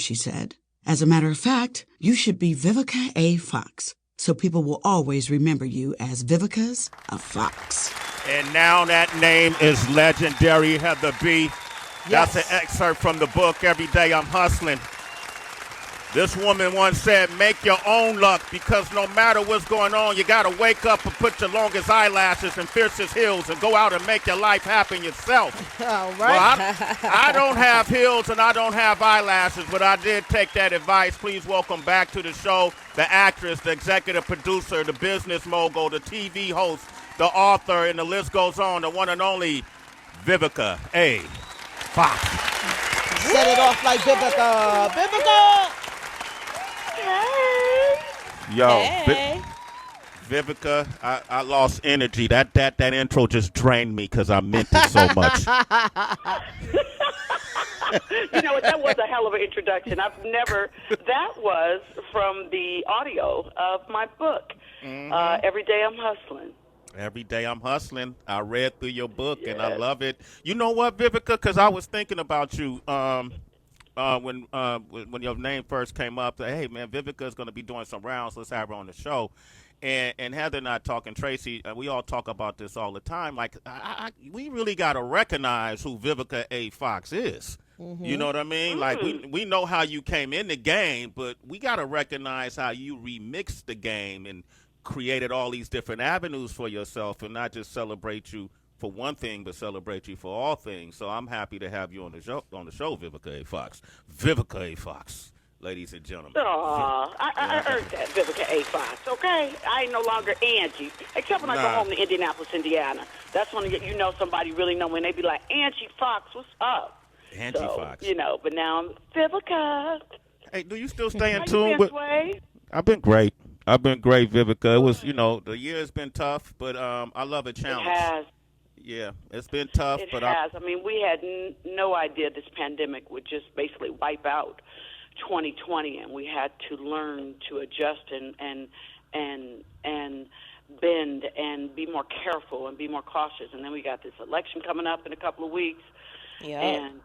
she said. As a matter of fact, you should be Vivica A. Fox, so people will always remember you as Vivica's a Fox. And now that name is legendary, Heather B. That's an excerpt from the book, Every Day I'm Hustling. This woman once said, make your own luck, because no matter what's going on, you got to wake up and put your longest eyelashes and fiercest heels and go out and make your life happen yourself. All right. Well, I don't have heels and I don't have eyelashes, but I did take that advice. Please welcome back to the show the actress, the executive producer, the business mogul, the TV host, the author, and the list goes on, the one and only Vivica A. Fox. Set it off like Vivica. Vivica! Hey. Yo, Hey. Vivica, I lost energy. That intro just drained me because I meant it so much. You know what? That was a hell of an introduction. That was from the audio of my book, Every Day I'm Hustling. Every day I'm hustling. I read through your book, and I love it. You know what, Vivica? Because I was thinking about you when your name first came up. Hey, man, Vivica's going to be doing some rounds. Let's have her on the show. And Heather and I talking, Tracy, we all talk about this all the time. Like, we really got to recognize who Vivica A. Fox is. Mm-hmm. You know what I mean? Like, we know how you came in the game, but we got to recognize how you remixed the game and created all these different avenues for yourself, and not just celebrate you for one thing, but celebrate you for all things. So I'm happy to have you on the show, Vivica A. Fox. Vivica A. Fox, ladies and gentlemen. Aw, I earned that, Vivica A. Fox, okay? I ain't no longer Angie, except when I go home to Indianapolis, Indiana. That's when you know somebody really know when they be like, Angie Fox, what's up? Angie Fox. You know, but now I'm Vivica. Hey, do you still stay in How tune you with? been, Sway? I've been great, Vivica. It was, the year's been tough, but I love a challenge. It has. Yeah, it's been tough. It but has. I mean, we had no idea this pandemic would just basically wipe out 2020, and we had to learn to adjust and bend and be more careful and be more cautious. And then we got this election coming up in a couple of weeks. Yeah. And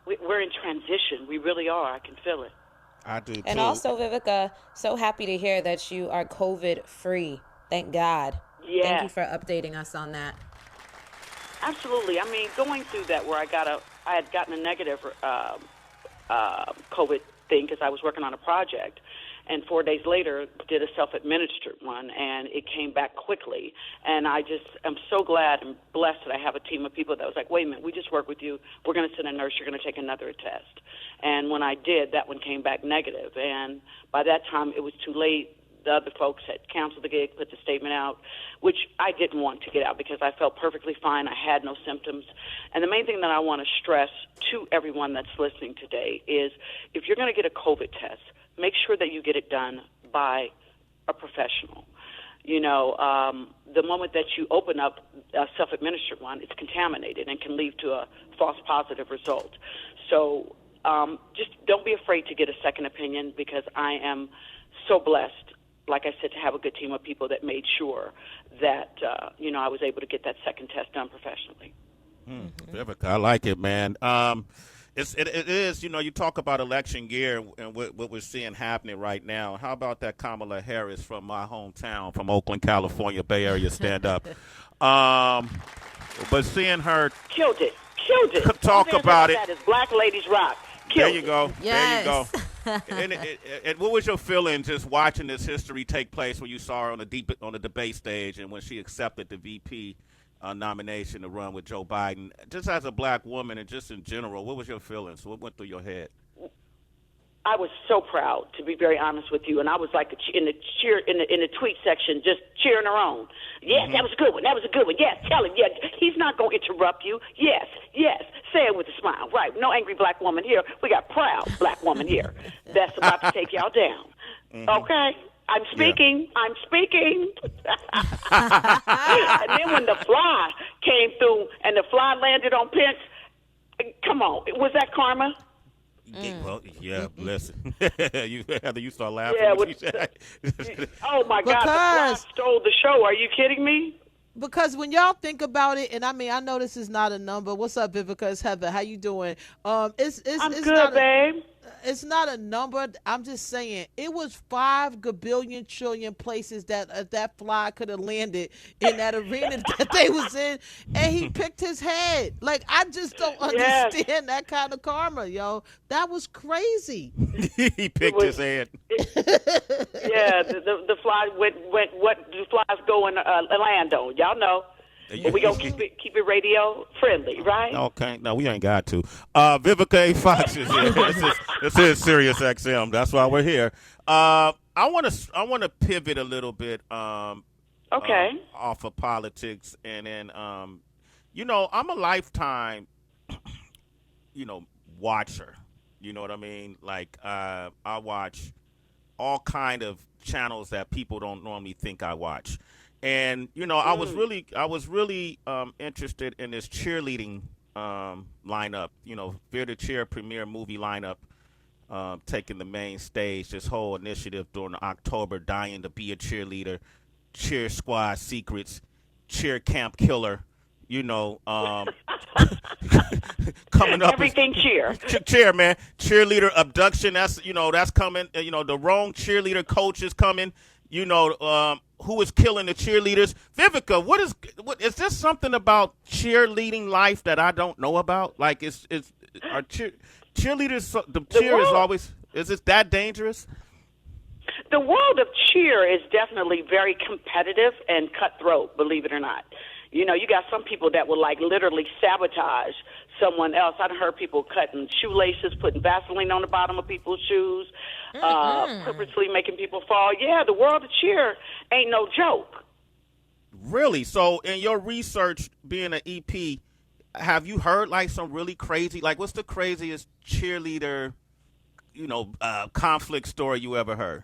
we're in transition. We really are. I can feel it. I do too. And also, Vivica, so happy to hear that you are COVID-free. Thank God. Yeah. Thank you for updating us on that. Absolutely. I mean, going through that where I had gotten a negative COVID thing because I was working on a project, and 4 days later did a self-administered one, and it came back quickly. And I'm so glad and blessed that I have a team of people that was like, wait a minute, we just work with you. We're going to send a nurse. You're going to take another test. And when I did, that one came back negative. And by that time, it was too late. The other folks had canceled the gig, put the statement out, which I didn't want to get out because I felt perfectly fine. I had no symptoms. And the main thing that I want to stress to everyone that's listening today is if you're going to get a COVID test, make sure that you get it done by a professional. You know, the moment that you open up a self-administered one, it's contaminated and can lead to a false positive result. So just don't be afraid to get a second opinion, because I am so blessed, like I said, to have a good team of people that made sure that, I was able to get that second test done professionally. Vivica, I like it, man. It is, you talk about election year and what we're seeing happening right now. How about that Kamala Harris from my hometown, from Oakland, California, Bay Area, stand up. But seeing her Killed it. talk about it. That is Black Ladies Rock. There you go. Yes. There you go. And what was your feeling just watching this history take place when you saw her on the debate stage and when she accepted the VP nomination to run with Joe Biden? Just as a black woman and just in general, what was your feelings? What went through your head? I was so proud, to be very honest with you, and I was like in the tweet section, just cheering her on. Yes, that was a good one. That was a good one. Yes, tell him. Yes, he's not going to interrupt you. Yes. Say it with a smile. Right. No angry black woman here. We got proud black woman here. That's about to take y'all down. Okay. I'm speaking. Yeah. I'm speaking. And then when the fly came through and the fly landed on Pence, come on, was that karma? Well, yeah, listen. you start laughing. Yeah, oh, my God, the fly stole the show. Are you kidding me? Because when y'all think about it, and I mean, I know this is not a number. What's up, Vivica? It's Heather. How you doing? I'm good, babe. it's not a number. I'm just saying it was 5 gabillion trillion places that that fly could have landed in that arena that they was in, and he picked his head. Like, I just don't Yes. understand that kind of karma, yo. That was crazy. He picked his head. Yeah, the fly went what do flies go in land on? Y'all know. But we gonna keep it radio friendly, right? Okay, no, we ain't got to. Vivica A. Fox is here. This is Sirius XM. That's why we're here. I want to pivot a little bit. Okay. Off of politics, and then you know, I'm a lifetime, you know, watcher. You know what I mean? Like I watch all kind of channels that people don't normally think I watch. And you know, I was really interested in this cheerleading lineup. You know, Fear the Cheer premiere movie lineup, taking the main stage. This whole initiative during October, dying to be a cheerleader, cheer squad secrets, cheer camp killer. You know, coming up. Everything cheer. Cheer, man. Cheerleader abduction. That's coming. You know, the wrong cheerleader coach is coming. You know, who is killing the cheerleaders? Vivica, what is this something about cheerleading life that I don't know about? Like, are cheerleaders? The cheer is always. Is it that dangerous? The world of cheer is definitely very competitive and cutthroat, believe it or not. You know, you got some people that will, like, literally sabotage someone else. I've heard people cutting shoelaces, putting Vaseline on the bottom of people's shoes, purposely making people fall. Yeah, the world of cheer ain't no joke. Really? So in your research, being an EP, have you heard, like, some really crazy, like, what's the craziest cheerleader, you know, conflict story you ever heard?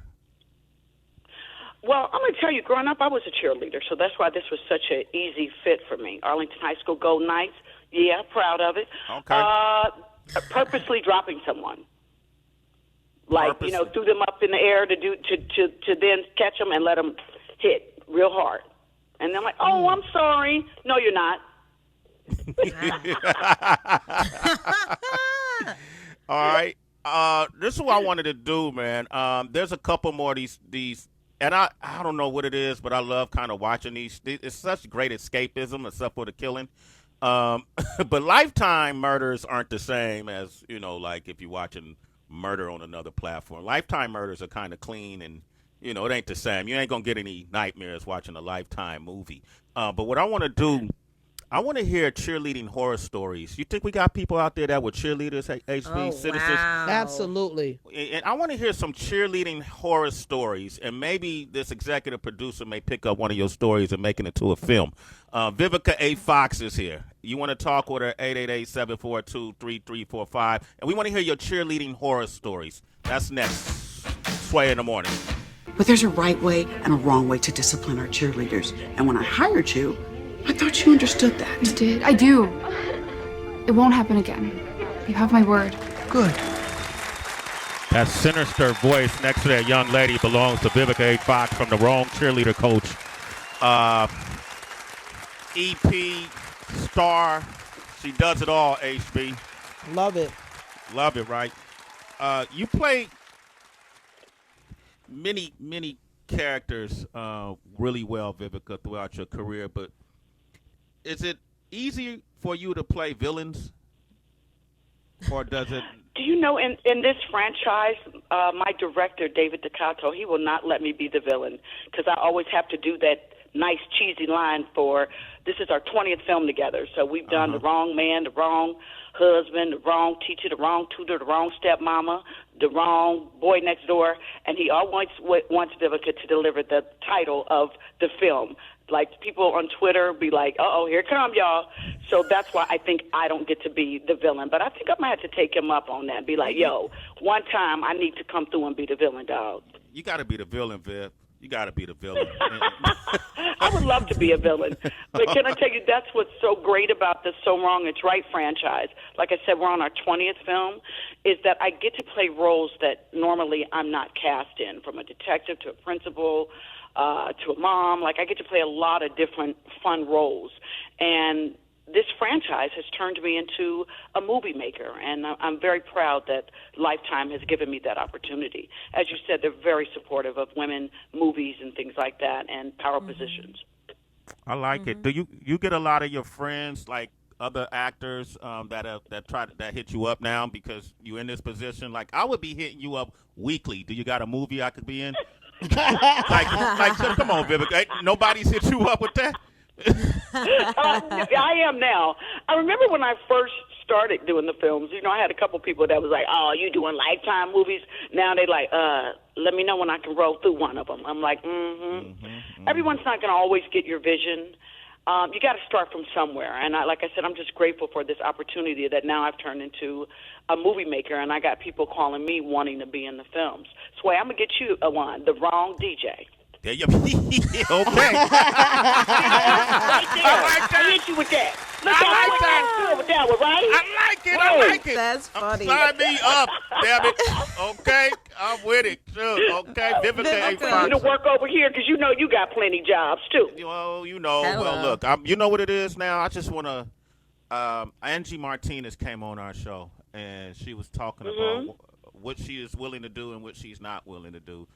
Well, I'm going to tell you, growing up, I was a cheerleader, so that's why this was such an easy fit for me. Arlington High School Golden Knights, yeah, proud of it. Okay. Purposely dropping someone. Like, you know, threw them up in the air to then catch them and let them hit real hard. And they're like, oh, I'm sorry. No, you're not. All right. This is what I wanted to do, man. There's a couple more of these, and I don't know what it is, but I love kind of watching these. It's such great escapism, except for the killing. But Lifetime murders aren't the same as, you know, like if you're watching murder on another platform. Lifetime murders are kind of clean, and, you know, it ain't the same. You ain't going to get any nightmares watching a Lifetime movie. But what I want to do, I want to hear cheerleading horror stories. You think we got people out there that were cheerleaders, HB citizens? Wow. Absolutely. And I want to hear some cheerleading horror stories, and maybe this executive producer may pick up one of your stories and make it into a film. Vivica A. Fox is here. You want to talk with her, 888-742-3345. And we want to hear your cheerleading horror stories. That's next. Sway in the morning. But there's a right way and a wrong way to discipline our cheerleaders. And when I hired you, I thought you understood that. I did. I do. It won't happen again. You have my word. Good. That sinister voice next to that young lady belongs to Vivica A. Fox from the Wrong Cheerleader Coach. EP, star, she does it all, HB. Love it. Love it, right? You play many characters really well, Vivica, throughout your career, but is it easy for you to play villains, or does it? Do you know, in this franchise, my director, David DeCato, he will not let me be the villain because I always have to do that nice, cheesy line for, this is our 20th film together, so we've done the wrong man, the wrong husband, the wrong teacher, the wrong tutor, the wrong stepmama, the wrong boy next door, and he always wants Vivica to deliver the title of the film. Like, people on Twitter be like, uh-oh, here come y'all. So that's why I think I don't get to be the villain. But I think I might have to take him up on that and be like, yo, one time I need to come through and be the villain, dog. You got to be the villain, Viv. You got to be the villain. I would love to be a villain. But can I tell you, that's what's so great about the So Wrong It's Right franchise. Like I said, we're on our 20th film, is that I get to play roles that normally I'm not cast in, from a detective to a principal, to a mom. Like, I get to play a lot of different fun roles. And this franchise has turned me into a movie maker, and I'm very proud that Lifetime has given me that opportunity. As you said, they're very supportive of women movies and things like that, and power positions. I like it. Do you get a lot of your friends, like other actors, that hit you up now because you're in this position? Like, I would be hitting you up weekly. Do you got a movie I could be in? Come on, Vivica. Nobody's hit you up with that. I am now. I remember when I first started doing the films, I had a couple people that was like, "Oh, you doing Lifetime movies?" Now they like, let me know when I can roll through one of them. I'm like, Everyone's not going to always get your vision. You got to start from somewhere. And like I said, I'm just grateful for this opportunity that now I've turned into a movie maker, and I got people calling me wanting to be in the films. Sway, I'm going to get you a one, The Wrong DJ. There you okay. Right there. I hit you with that. Look I like that. With that one, right? I like it. I like it. That's funny. Sign me up, damn it. Okay, I'm with it. Sure. Okay, Vivica A. For you to work over here because you got plenty jobs too. Well, Hello. well, look, you know what it is now? I just want to, Angie Martinez came on our show, and she was talking about what she is willing to do and what she's not willing to do.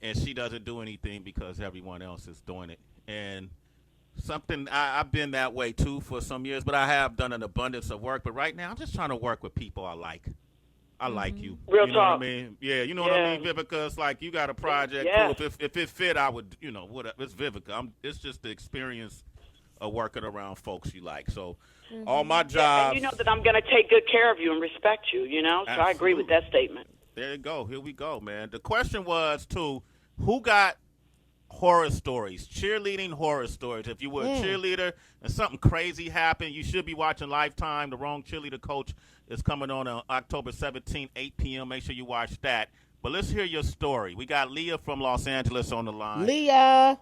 And she doesn't do anything because everyone else is doing it. And I've been that way too for some years, but I have done an abundance of work. But right now, I'm just trying to work with people I like. I like you. Real you talk. Know what I mean? Yeah, you know what I mean, Vivica? It's like you got a project. Yeah. Cool. If it fit, I would, whatever. It's Vivica. It's just the experience of working around folks you like. So all my jobs. And you know that I'm going to take good care of you and respect you, So I agree with that statement. There you go. Here we go, man. The question was, too, who got horror stories, cheerleading horror stories? If you were a cheerleader and something crazy happened, you should be watching Lifetime. The Wrong Cheerleader Coach is coming on October 17th, 8 p.m. Make sure you watch that. But let's hear your story. We got Leah from Los Angeles on the line. Leah.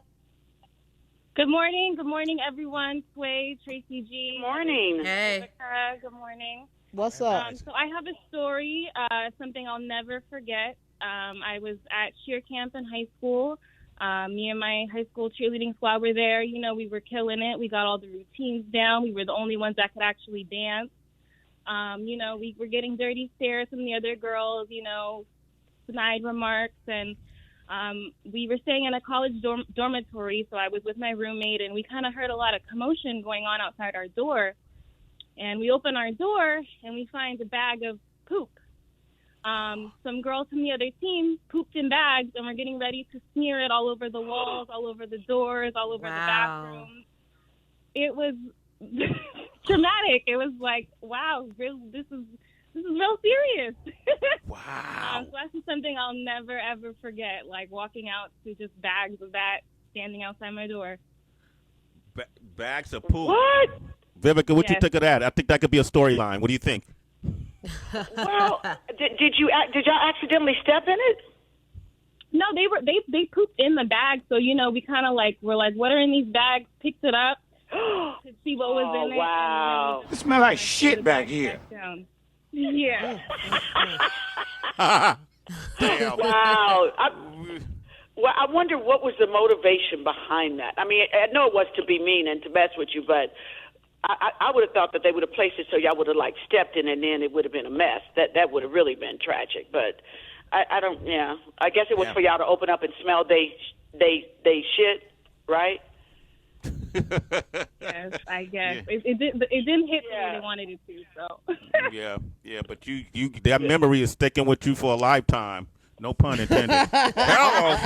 Good morning. Good morning, everyone. Sway, Tracy G. Good morning. Hey. Rebecca, good morning. What's up? So I have a story, something I'll never forget. I was at cheer camp in high school. Me and my high school cheerleading squad were there. We were killing it. We got all the routines down. We were the only ones that could actually dance. We were getting dirty stares from the other girls, snide remarks. And we were staying in a college dormitory, so I was with my roommate, and we kind of heard a lot of commotion going on outside our door. And we open our door, and we find a bag of poop. Some girls from the other team pooped in bags, and we're getting ready to smear it all over the walls, all over the doors, all over the bathrooms. It was traumatic. It was like, wow, this is real serious. Wow. So that's something I'll never, ever forget, like walking out to just bags of that standing outside my door. Bags of poop. What? Vivica, what you think of that? I think that could be a storyline. What do you think? Well, did y'all accidentally step in it? No, they pooped in the bag, so we kind of were like, what are in these bags? Picked it up to see what was in it. Wow. It smells like shit back here. Yeah. Damn. Wow. I wonder what was the motivation behind that. I mean, I know it was to be mean and to mess with you, but I would have thought that they would have placed it so y'all would have stepped in, and then it would have been a mess. That would have really been tragic. But I don't. Yeah, I guess it was for y'all to open up and smell they shit, right? Yes, I guess it didn't hit the way they wanted it to. So. yeah, but you that memory is sticking with you for a lifetime. No pun intended. Hello.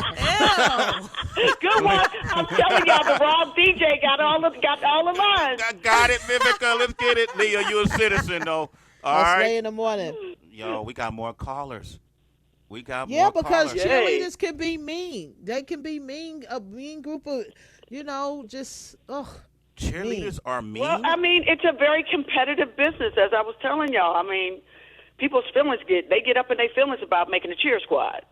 Good one. I'm telling y'all, the Wrong DJ got all the lines. I got it, Vivica. Let's get it, Leah. You're a citizen, though. All I'll right. stay in the morning. Yo, we got more callers. More Because callers. cheerleaders can be mean. They can be mean. A mean group of, just Cheerleaders are mean. Well, I mean, it's a very competitive business, as I was telling y'all. I mean, people's feelings get up in their feelings about making a cheer squad.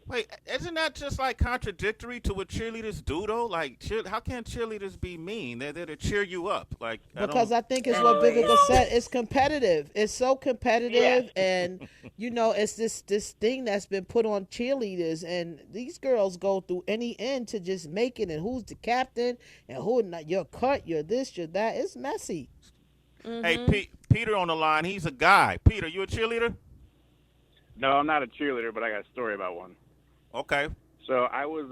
Wait, isn't that just like contradictory to what cheerleaders do though? Like, how can cheerleaders be mean? They're there to cheer you up. Like, Because I think it's what Vivica said. It's competitive. It's so competitive, and it's this thing that's been put on cheerleaders, and these girls go through any end to just make it. And who's the captain, and who not? You're cut. You're this. You're that. It's messy. Hey, Peter on the line. He's a guy. Peter, you a cheerleader? No, I'm not a cheerleader, but I got a story about one. Okay. So I was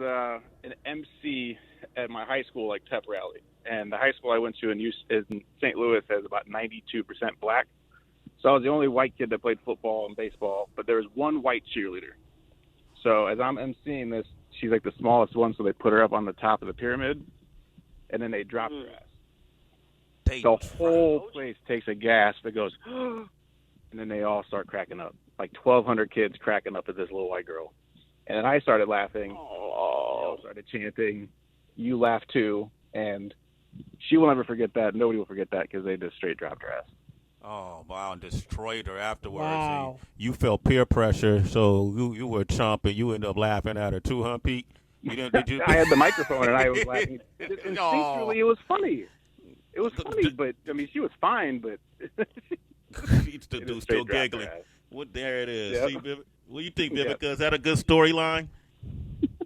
an MC at my high school, like pep rally, and the high school I went to in St. Louis has about 92% black. So I was the only white kid that played football and baseball, but there was one white cheerleader. So as I'm emceeing this, she's like the smallest one, so they put her up on the top of the pyramid, and then they drop her ass. The whole place takes a gasp that goes, and then they all start cracking up. Like 1,200 kids cracking up at this little white girl. And then I started laughing. They all started chanting, "You laugh too." And she will never forget that. Nobody will forget that because they just straight dropped her ass. Oh, wow, and destroyed her afterwards. Wow. You felt peer pressure, so you were chomping. You ended up laughing at her too, huh, Pete? Did you? I had the microphone and I was laughing. Instinctually, it was funny. It was funny, but, I mean, she was fine, but... still giggling. Well, there it is. Yep. See, what do you think, Vivica? Is that a good storyline?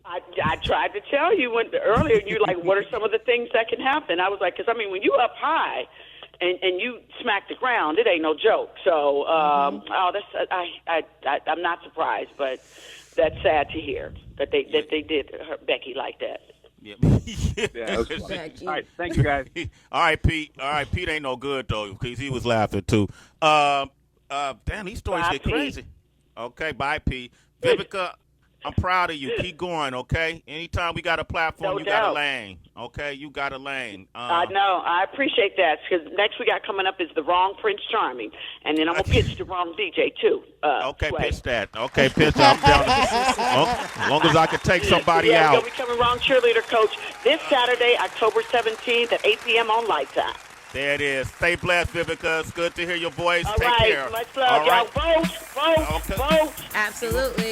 I tried to tell you earlier, you're like, what are some of the things that can happen? I was like, because, I mean, when you up high and you smack the ground, it ain't no joke. So, I'm not surprised, but that's sad to hear that they did Becky like that. Yeah. Yeah, it was funny. All right, thank you, guys. All right, Pete. Pete ain't no good, though, because he was laughing, too. Damn, these stories get crazy. Okay, bye, Pete. Vivica, I'm proud of you. Keep going, okay? Anytime we got a platform, you got a lane. Okay, you got a lane. I know. I appreciate that because next we got coming up is the wrong Prince Charming, and then I'm gonna pitch the wrong DJ too. Okay, Sway. pitch that. Okay, pitch that. I'm down. As long as I can take somebody out. Yeah, we're gonna be coming wrong cheerleader coach this Saturday, October 17th at 8 p.m. on Lifetime. There it is. Stay blessed, Vivica. It's good to hear your voice. All Take right, care. much love, y'all. Vote. Okay. Absolutely.